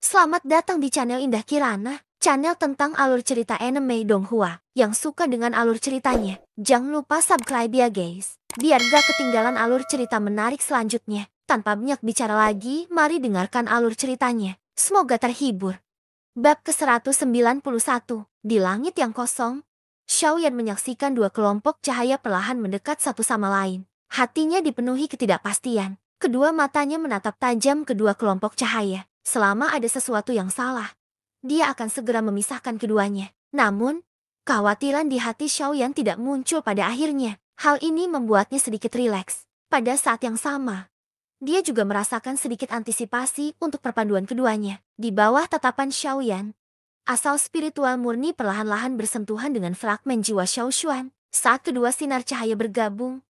Selamat datang di channel Indah Kirana, channel tentang alur cerita anime Donghua. Yang suka dengan alur ceritanya, jangan lupa subscribe ya guys, biar gak ketinggalan alur cerita menarik selanjutnya. Tanpa banyak bicara lagi, mari dengarkan alur ceritanya. Semoga terhibur. Bab ke-191, di langit yang kosong, Xiaoyan menyaksikan dua kelompok cahaya perlahan mendekat satu sama lain. Hatinya dipenuhi ketidakpastian. Kedua matanya menatap tajam kedua kelompok cahaya. Selama ada sesuatu yang salah, dia akan segera memisahkan keduanya. Namun, kekhawatiran di hati Xiaoyan tidak muncul pada akhirnya. Hal ini membuatnya sedikit rileks. Pada saat yang sama, dia juga merasakan sedikit antisipasi untuk perpaduan keduanya. Di bawah tatapan Xiaoyan, asal spiritual murni perlahan-lahan bersentuhan dengan fragmen jiwa Xiaoshuan. Saat kedua sinar cahaya bergabung,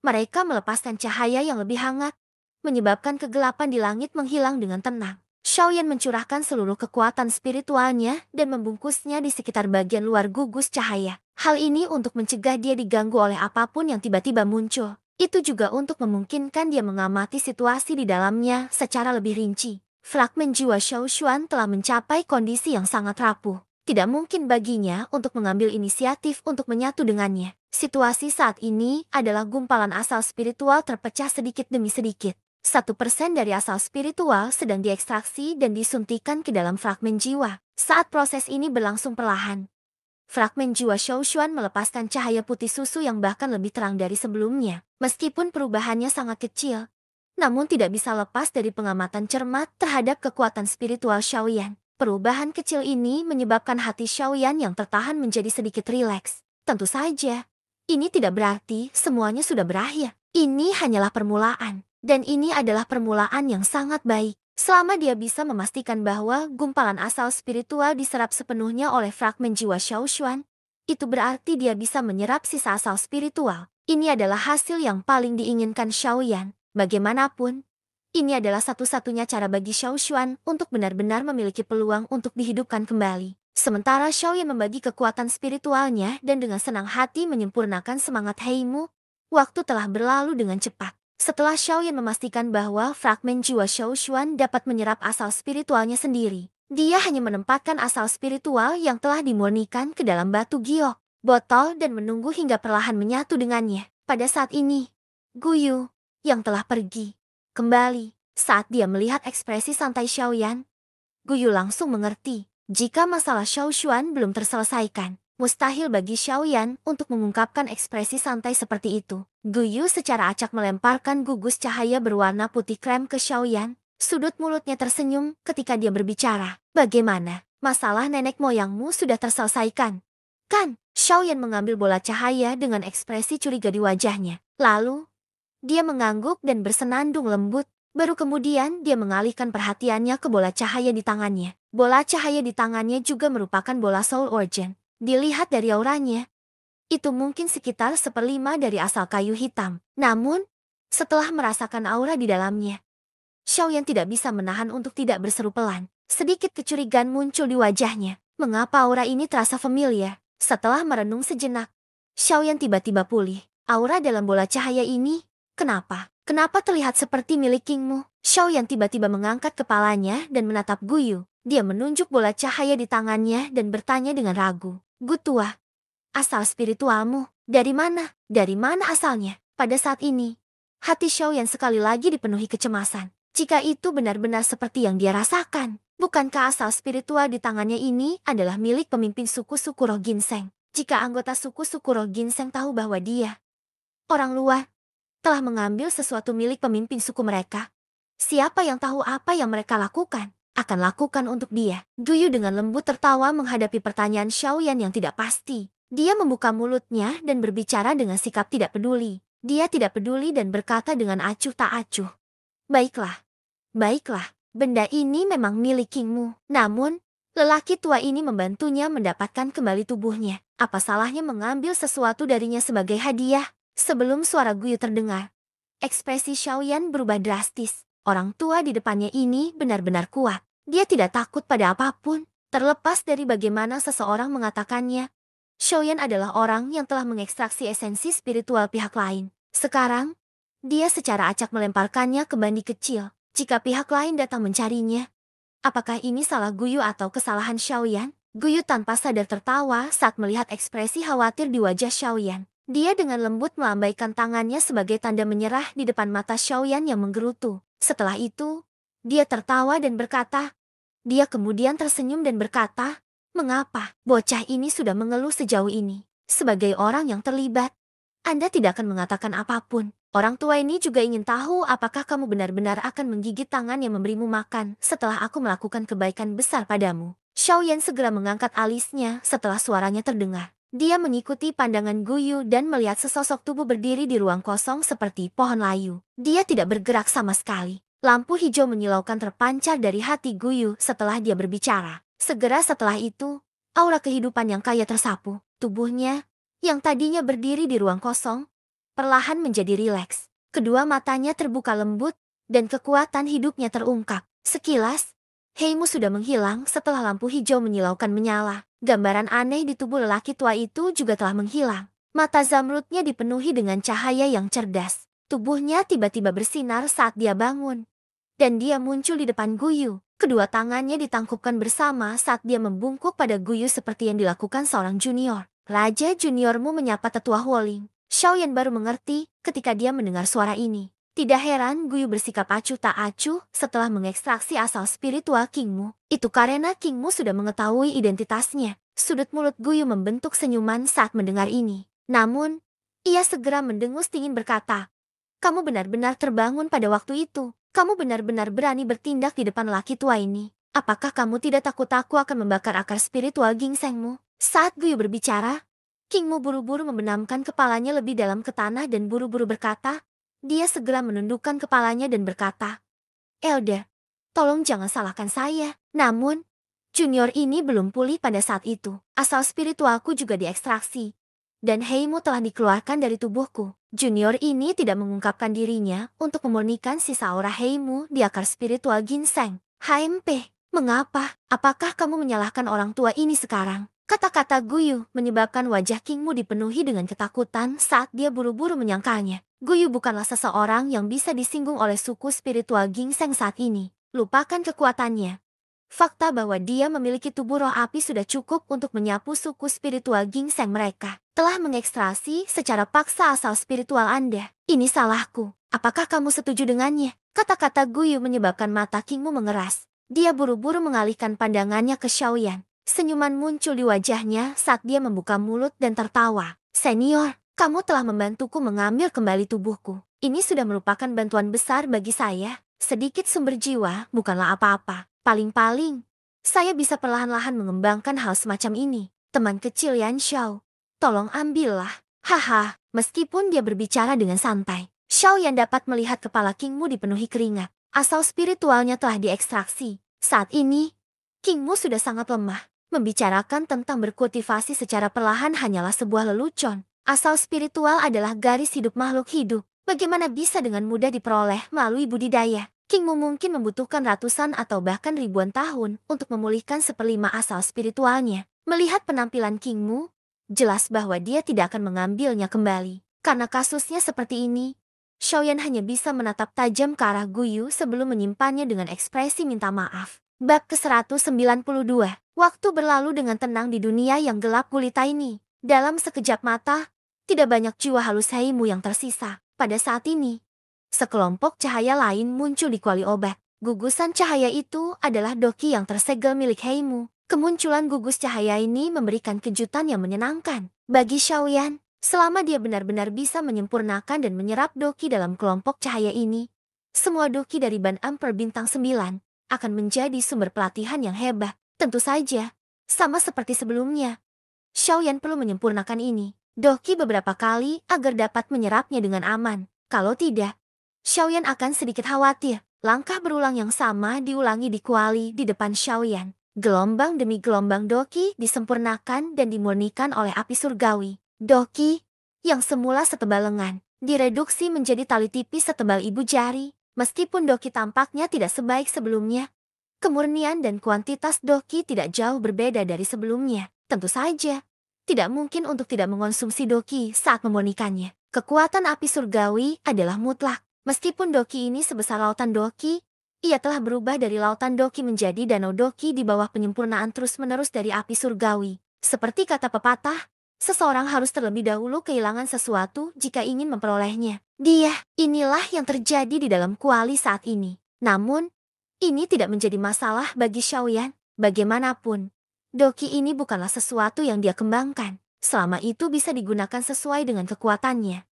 mereka melepaskan cahaya yang lebih hangat, menyebabkan kegelapan di langit menghilang dengan tenang. Xiaoyan mencurahkan seluruh kekuatan spiritualnya dan membungkusnya di sekitar bagian luar gugus cahaya. Hal ini untuk mencegah dia diganggu oleh apapun yang tiba-tiba muncul. Itu juga untuk memungkinkan dia mengamati situasi di dalamnya secara lebih rinci. Fragmen jiwa Xiaoshuan telah mencapai kondisi yang sangat rapuh. Tidak mungkin baginya untuk mengambil inisiatif untuk menyatu dengannya. Situasi saat ini adalah gumpalan asal spiritual terpecah sedikit demi sedikit. 1% dari asal spiritual sedang diekstraksi dan disuntikan ke dalam fragmen jiwa. Saat proses ini berlangsung perlahan, fragmen jiwa Xiaoshuan melepaskan cahaya putih susu yang bahkan lebih terang dari sebelumnya. Meskipun perubahannya sangat kecil, namun tidak bisa lepas dari pengamatan cermat terhadap kekuatan spiritual Xiaoyan. Perubahan kecil ini menyebabkan hati Xiaoyan yang tertahan menjadi sedikit rileks. Tentu saja, ini tidak berarti semuanya sudah berakhir. Ini hanyalah permulaan. Dan ini adalah permulaan yang sangat baik. Selama dia bisa memastikan bahwa gumpalan asal spiritual diserap sepenuhnya oleh fragmen jiwa Xiaoshuan, itu berarti dia bisa menyerap sisa asal spiritual. Ini adalah hasil yang paling diinginkan Xiaoyan. Bagaimanapun, ini adalah satu-satunya cara bagi Xiaoshuan untuk benar-benar memiliki peluang untuk dihidupkan kembali. Sementara Xiaoyan membagi kekuatan spiritualnya dan dengan senang hati menyempurnakan semangat Heimu, waktu telah berlalu dengan cepat. Setelah Xiaoyan memastikan bahwa fragmen jiwa Xiaoshuan dapat menyerap asal spiritualnya sendiri, dia hanya menempatkan asal spiritual yang telah dimurnikan ke dalam batu giok, botol dan menunggu hingga perlahan menyatu dengannya. Pada saat ini, Guyu, yang telah pergi, kembali. Saat dia melihat ekspresi santai Xiaoyan, Guyu langsung mengerti. Jika masalah Xiaoshuan belum terselesaikan, mustahil bagi Xiaoyan untuk mengungkapkan ekspresi santai seperti itu. Guyu secara acak melemparkan gugus cahaya berwarna putih krem ke Xiaoyan. Sudut mulutnya tersenyum ketika dia berbicara. Bagaimana? Masalah nenek moyangmu sudah terselesaikan, kan? Xiaoyan mengambil bola cahaya dengan ekspresi curiga di wajahnya. Lalu, dia mengangguk dan bersenandung lembut. Baru kemudian dia mengalihkan perhatiannya ke bola cahaya di tangannya. Bola cahaya di tangannya juga merupakan bola Soul Origin. Dilihat dari auranya, itu mungkin sekitar 1/5 dari asal kayu hitam. Namun, setelah merasakan aura di dalamnya, Xiaoyan tidak bisa menahan untuk tidak berseru pelan. Sedikit kecurigaan muncul di wajahnya. Mengapa aura ini terasa familiar? Setelah merenung sejenak, Xiaoyan tiba-tiba pulih. Aura dalam bola cahaya ini, kenapa? Kenapa terlihat seperti milik Kingmu? Xiaoyan tiba-tiba mengangkat kepalanya dan menatap Guyu. Dia menunjuk bola cahaya di tangannya dan bertanya dengan ragu. Gutua, asal spiritualmu, dari mana? Dari mana asalnya? Pada saat ini, hati Xiaoyan sekali lagi dipenuhi kecemasan. Jika itu benar-benar seperti yang dia rasakan, bukankah asal spiritual di tangannya ini adalah milik pemimpin suku-suku roh ginseng? Jika anggota suku-suku roh ginseng tahu bahwa dia, orang luar, telah mengambil sesuatu milik pemimpin suku mereka, siapa yang tahu apa yang mereka lakukan, akan lakukan untuk dia. Guyu dengan lembut tertawa menghadapi pertanyaan Xiaoyan yang tidak pasti. Dia membuka mulutnya dan berbicara dengan sikap tidak peduli. Dia tidak peduli dan berkata dengan acuh tak acuh. Baiklah, baiklah, benda ini memang milik Kingmu. Namun, lelaki tua ini membantunya mendapatkan kembali tubuhnya. Apa salahnya mengambil sesuatu darinya sebagai hadiah? Sebelum suara Guyu terdengar, ekspresi Xiaoyan berubah drastis. Orang tua di depannya ini benar-benar kuat. Dia tidak takut pada apapun, terlepas dari bagaimana seseorang mengatakannya. Xiaoyan adalah orang yang telah mengekstraksi esensi spiritual pihak lain. Sekarang, dia secara acak melemparkannya ke bandi kecil. Jika pihak lain datang mencarinya, Apakah ini salah Guyu atau kesalahan Xiaoyan? Guyu tanpa sadar tertawa saat melihat ekspresi khawatir di wajah Xiaoyan. Dia dengan lembut melambaikan tangannya sebagai tanda menyerah di depan mata Xiaoyan yang menggerutu. Setelah itu, dia tertawa dan berkata, dia kemudian tersenyum dan berkata, mengapa bocah ini sudah mengeluh sejauh ini? Sebagai orang yang terlibat, Anda tidak akan mengatakan apapun. Orang tua ini juga ingin tahu apakah kamu benar-benar akan menggigit tangan yang memberimu makan setelah aku melakukan kebaikan besar padamu. Xiaoyan segera mengangkat alisnya setelah suaranya terdengar. Dia mengikuti pandangan Guyu dan melihat sesosok tubuh berdiri di ruang kosong seperti pohon layu. Dia tidak bergerak sama sekali. Lampu hijau menyilaukan terpancar dari hati Guyu setelah dia berbicara. Segera setelah itu, aura kehidupan yang kaya tersapu. Tubuhnya, yang tadinya berdiri di ruang kosong, perlahan menjadi rileks. Kedua matanya terbuka lembut, dan kekuatan hidupnya terungkap. Sekilas, Heimu sudah menghilang setelah lampu hijau menyilaukan menyala. Gambaran aneh di tubuh lelaki tua itu juga telah menghilang. Mata zamrudnya dipenuhi dengan cahaya yang cerdas. Tubuhnya tiba-tiba bersinar saat dia bangun. Dan dia muncul di depan Guyu. Kedua tangannya ditangkupkan bersama saat dia membungkuk pada Guyu seperti yang dilakukan seorang junior. Raja juniormu menyapa tetua Huoling. Xiaoyan baru mengerti ketika dia mendengar suara ini. Tidak heran Guyu bersikap acuh tak acuh setelah mengekstraksi asal spiritual Kingmu. Itu karena Kingmu sudah mengetahui identitasnya. Sudut mulut Guyu membentuk senyuman saat mendengar ini. Namun, ia segera mendengus dingin berkata, kamu benar-benar terbangun pada waktu itu. Kamu benar-benar berani bertindak di depan laki tua ini. Apakah kamu tidak takut aku akan membakar akar spiritual gingsengmu? Saat Guyu berbicara, Kingmu buru-buru membenamkan kepalanya lebih dalam ke tanah dan buru-buru berkata, dia segera menundukkan kepalanya dan berkata, Elder, tolong jangan salahkan saya. Namun, junior ini belum pulih pada saat itu. Asal spiritualku juga diekstraksi. Dan Heimu telah dikeluarkan dari tubuhku. Junior ini tidak mengungkapkan dirinya untuk memurnikan sisa aura Heimu di akar spiritual ginseng. HMP, mengapa? Apakah kamu menyalahkan orang tua ini sekarang? Kata-kata Guyu menyebabkan wajah Kingmu dipenuhi dengan ketakutan saat dia buru-buru menyangkalnya. Guyu bukanlah seseorang yang bisa disinggung oleh suku spiritual ginseng saat ini. Lupakan kekuatannya. Fakta bahwa dia memiliki tubuh roh api sudah cukup untuk menyapu suku spiritual ginseng mereka. Telah mengekstrasi secara paksa asal spiritual Anda. Ini salahku. Apakah kamu setuju dengannya? Kata-kata Guyu menyebabkan mata Kingmu mengeras. Dia buru-buru mengalihkan pandangannya ke Xiaoyan. Senyuman muncul di wajahnya saat dia membuka mulut dan tertawa. Senior, kamu telah membantuku mengambil kembali tubuhku. Ini sudah merupakan bantuan besar bagi saya. Sedikit sumber jiwa bukanlah apa-apa. Paling-paling, saya bisa perlahan-lahan mengembangkan hal semacam ini. Teman kecil Yan Xiao, tolong ambillah. Haha, meskipun dia berbicara dengan santai, Xiaoyan dapat melihat kepala Kingmu dipenuhi keringat. Asal spiritualnya telah diekstraksi. Saat ini, Kingmu sudah sangat lemah. Membicarakan tentang berkultivasi secara perlahan hanyalah sebuah lelucon. Asal spiritual adalah garis hidup makhluk hidup. Bagaimana bisa dengan mudah diperoleh melalui budidaya? Kingmu mungkin membutuhkan ratusan atau bahkan ribuan tahun untuk memulihkan seperlima asal spiritualnya. Melihat penampilan Kingmu, jelas bahwa dia tidak akan mengambilnya kembali. Karena kasusnya seperti ini, Xiaoyan hanya bisa menatap tajam ke arah Guyu sebelum menyimpannya dengan ekspresi minta maaf. Bab ke-192. Waktu berlalu dengan tenang di dunia yang gelap gulita ini. Dalam sekejap mata, tidak banyak jiwa halus Heimu yang tersisa. Pada saat ini, sekelompok cahaya lain muncul di kuali obat. Gugusan cahaya itu adalah doki yang tersegel milik Heimu. Kemunculan gugus cahaya ini memberikan kejutan yang menyenangkan. Bagi Xiaoyan, selama dia benar-benar bisa menyempurnakan dan menyerap doki dalam kelompok cahaya ini, semua doki dari Ban Emperor Bintang 9 akan menjadi sumber pelatihan yang hebat. Tentu saja, sama seperti sebelumnya, Xiaoyan perlu menyempurnakan ini. Doki beberapa kali agar dapat menyerapnya dengan aman. Kalau tidak, Xiaoyan akan sedikit khawatir. Langkah berulang yang sama diulangi di kuali di depan Xiaoyan. Gelombang demi gelombang doki disempurnakan dan dimurnikan oleh api surgawi. Doki, yang semula setebal lengan, direduksi menjadi tali tipis setebal ibu jari. Meskipun doki tampaknya tidak sebaik sebelumnya, kemurnian dan kuantitas doki tidak jauh berbeda dari sebelumnya. Tentu saja, tidak mungkin untuk tidak mengonsumsi doki saat memurnikannya. Kekuatan api surgawi adalah mutlak. Meskipun doki ini sebesar lautan doki, Ia telah berubah dari lautan Doki menjadi danau Doki di bawah penyempurnaan terus-menerus dari api surgawi. Seperti kata pepatah, seseorang harus terlebih dahulu kehilangan sesuatu jika ingin memperolehnya. Inilah yang terjadi di dalam kuali saat ini. Namun, ini tidak menjadi masalah bagi Xiaoyan. Bagaimanapun, Doki ini bukanlah sesuatu yang dia kembangkan. Selama itu bisa digunakan sesuai dengan kekuatannya.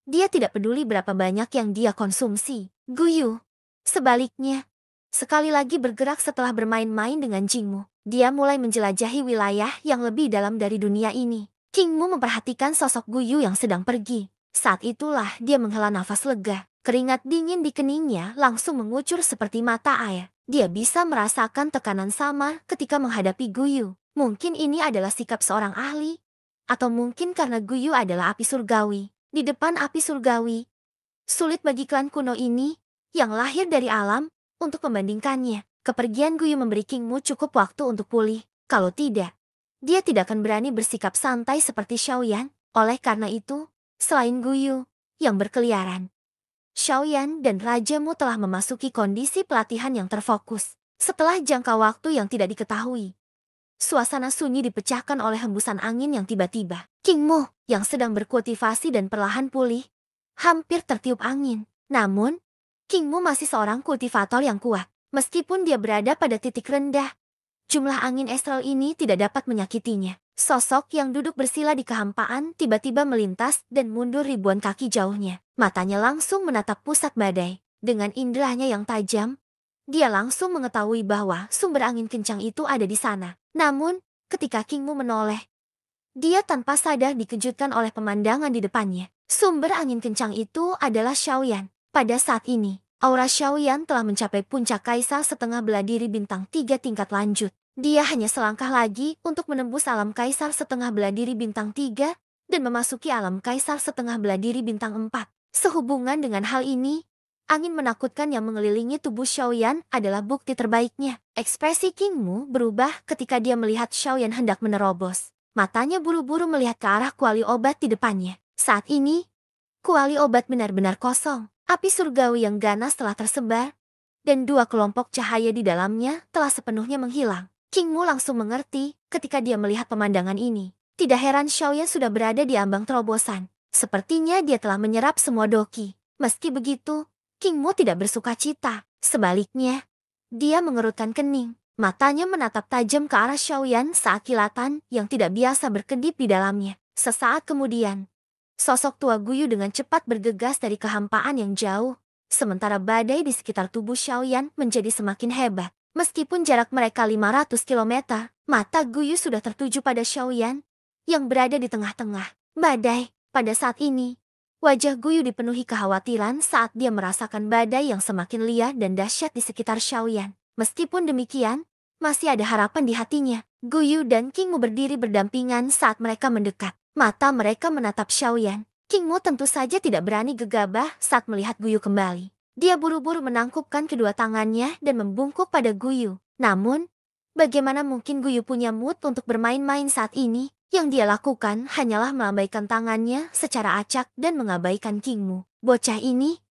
Dia tidak peduli berapa banyak yang dia konsumsi. Guyu. Sebaliknya, sekali lagi bergerak setelah bermain-main dengan Jingmu. Dia mulai menjelajahi wilayah yang lebih dalam dari dunia ini. Kingmu memperhatikan sosok Guyu yang sedang pergi. Saat itulah dia menghela nafas lega. Keringat dingin di keningnya langsung mengucur seperti mata air. Dia bisa merasakan tekanan sama ketika menghadapi Guyu. Mungkin ini adalah sikap seorang ahli. Atau mungkin karena Guyu adalah api surgawi. Di depan api surgawi, sulit bagi klan kuno ini, yang lahir dari alam, untuk membandingkannya. Kepergian Guyu memberi Kingmu cukup waktu untuk pulih. Kalau tidak, dia tidak akan berani bersikap santai seperti Xiaoyan. Oleh karena itu, selain Guyu yang berkeliaran, Xiaoyan dan rajamu telah memasuki kondisi pelatihan yang terfokus. Setelah jangka waktu yang tidak diketahui, suasana sunyi dipecahkan oleh hembusan angin yang tiba-tiba. Kingmu, yang sedang berkultivasi dan perlahan pulih, hampir tertiup angin. Namun, Kingmu masih seorang kultivator yang kuat. Meskipun dia berada pada titik rendah, jumlah angin astral ini tidak dapat menyakitinya. Sosok yang duduk bersila di kehampaan tiba-tiba melintas dan mundur ribuan kaki jauhnya. Matanya langsung menatap pusat badai. Dengan inderanya yang tajam, dia langsung mengetahui bahwa sumber angin kencang itu ada di sana. Namun, ketika Kingmu menoleh, dia tanpa sadar dikejutkan oleh pemandangan di depannya. Sumber angin kencang itu adalah Xiaoyan. Pada saat ini, aura Xiaoyan telah mencapai puncak kaisar setengah beladiri bintang 3 tingkat lanjut. Dia hanya selangkah lagi untuk menembus alam kaisar setengah beladiri bintang 3 dan memasuki alam kaisar setengah beladiri bintang 4. Sehubungan dengan hal ini, angin menakutkan yang mengelilingi tubuh Xiaoyan adalah bukti terbaiknya. Ekspresi Kingmu berubah ketika dia melihat Xiaoyan hendak menerobos. Matanya buru-buru melihat ke arah kuali obat di depannya. Saat ini, kuali obat benar-benar kosong. Api surgawi yang ganas telah tersebar, dan dua kelompok cahaya di dalamnya telah sepenuhnya menghilang. Kingmu langsung mengerti ketika dia melihat pemandangan ini. Tidak heran Xiaoyan sudah berada di ambang terobosan. Sepertinya dia telah menyerap semua Doki. Meski begitu, Kingmu tidak bersuka cita. Sebaliknya, dia mengerutkan kening. Matanya menatap tajam ke arah Xiaoyan saat kilatan yang tidak biasa berkedip di dalamnya. Sesaat kemudian, sosok tua Guyu dengan cepat bergegas dari kehampaan yang jauh. Sementara badai di sekitar tubuh Xiaoyan menjadi semakin hebat. Meskipun jarak mereka 500 kilometer, mata Guyu sudah tertuju pada Xiaoyan yang berada di tengah-tengah badai. Pada saat ini, wajah Guyu dipenuhi kekhawatiran saat dia merasakan badai yang semakin liar dan dahsyat di sekitar Xiaoyan. Meskipun demikian, masih ada harapan di hatinya. Guyu dan Kingmu berdiri berdampingan saat mereka mendekat. Mata mereka menatap Xiaoyan. Kingmu tentu saja tidak berani gegabah saat melihat Guyu kembali. Dia buru-buru menangkupkan kedua tangannya dan membungkuk pada Guyu. Namun, bagaimana mungkin Guyu punya mood untuk bermain-main saat ini? Yang dia lakukan hanyalah melambaikan tangannya secara acak dan mengabaikan Kingmu. Bocah ini,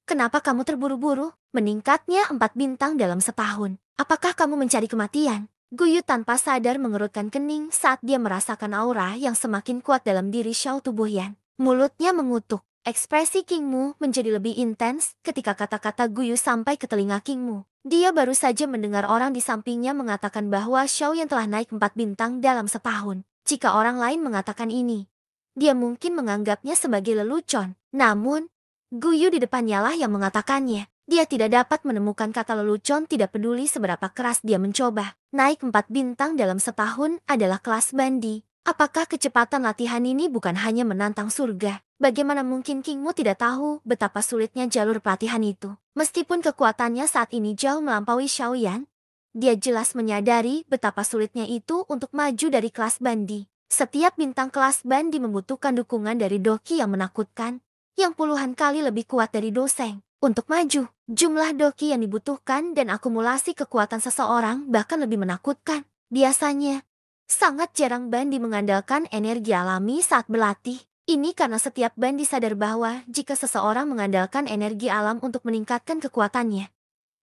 kenapa kamu terburu-buru? Meningkatnya 4 bintang dalam setahun. Apakah kamu mencari kematian? Guyu tanpa sadar mengerutkan kening saat dia merasakan aura yang semakin kuat dalam diri Xiao Tubuhyan. Mulutnya mengutuk. Ekspresi Kingmu menjadi lebih intens ketika kata-kata Guyu sampai ke telinga Kingmu. Dia baru saja mendengar orang di sampingnya mengatakan bahwa Xiao yang telah naik 4 bintang dalam setahun. Jika orang lain mengatakan ini, dia mungkin menganggapnya sebagai lelucon. Namun, Guyu di depannya lah yang mengatakannya. Dia tidak dapat menemukan kata lelucon tidak peduli seberapa keras dia mencoba. Naik 4 bintang dalam setahun adalah kelas bandi. Apakah kecepatan latihan ini bukan hanya menantang surga? Bagaimana mungkin Kingmu tidak tahu betapa sulitnya jalur pelatihan itu? Meskipun kekuatannya saat ini jauh melampaui Xiaoyan, dia jelas menyadari betapa sulitnya itu untuk maju dari kelas bandi. Setiap bintang kelas bandi membutuhkan dukungan dari Doki yang menakutkan, yang puluhan kali lebih kuat dari Doseng. Untuk maju, jumlah Doki yang dibutuhkan dan akumulasi kekuatan seseorang bahkan lebih menakutkan. Biasanya, sangat jarang bandi mengandalkan energi alami saat berlatih. Ini karena setiap bandi sadar bahwa jika seseorang mengandalkan energi alam untuk meningkatkan kekuatannya,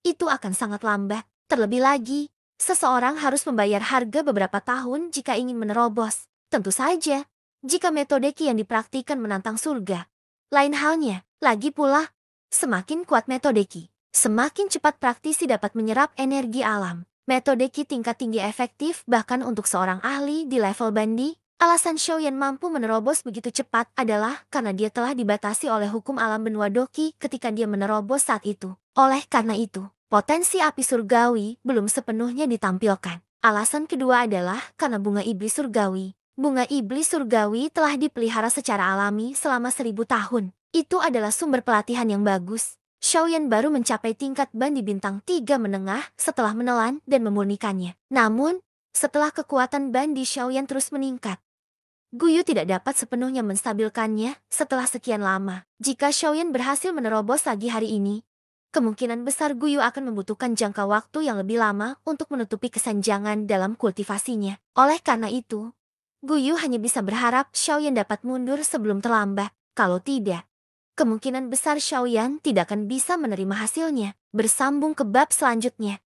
itu akan sangat lambat. Terlebih lagi, seseorang harus membayar harga beberapa tahun jika ingin menerobos. Tentu saja, jika metode Qi yang dipraktikkan menantang surga. Lain halnya, lagi pula, semakin kuat metode Qi, semakin cepat praktisi dapat menyerap energi alam. Metode Qi tingkat tinggi efektif bahkan untuk seorang ahli di level bandi. Alasan Xiaoyan mampu menerobos begitu cepat adalah karena dia telah dibatasi oleh hukum alam benua Doqi ketika dia menerobos saat itu. Oleh karena itu, potensi api surgawi belum sepenuhnya ditampilkan. Alasan kedua adalah karena bunga iblis surgawi. Bunga iblis surgawi telah dipelihara secara alami selama 1000 tahun. Itu adalah sumber pelatihan yang bagus. Xiaoyan baru mencapai tingkat ban di bintang 3 menengah setelah menelan dan memurnikannya. Namun, setelah kekuatan ban di Xiaoyan terus meningkat, Guyu tidak dapat sepenuhnya menstabilkannya setelah sekian lama. Jika Xiaoyan berhasil menerobos lagi hari ini, kemungkinan besar Guyu akan membutuhkan jangka waktu yang lebih lama untuk menutupi kesenjangan dalam kultivasinya. Oleh karena itu, Guyu hanya bisa berharap Xiaoyan dapat mundur sebelum terlambat. Kalau tidak, kemungkinan besar Xiaoyan tidak akan bisa menerima hasilnya. Bersambung ke bab selanjutnya.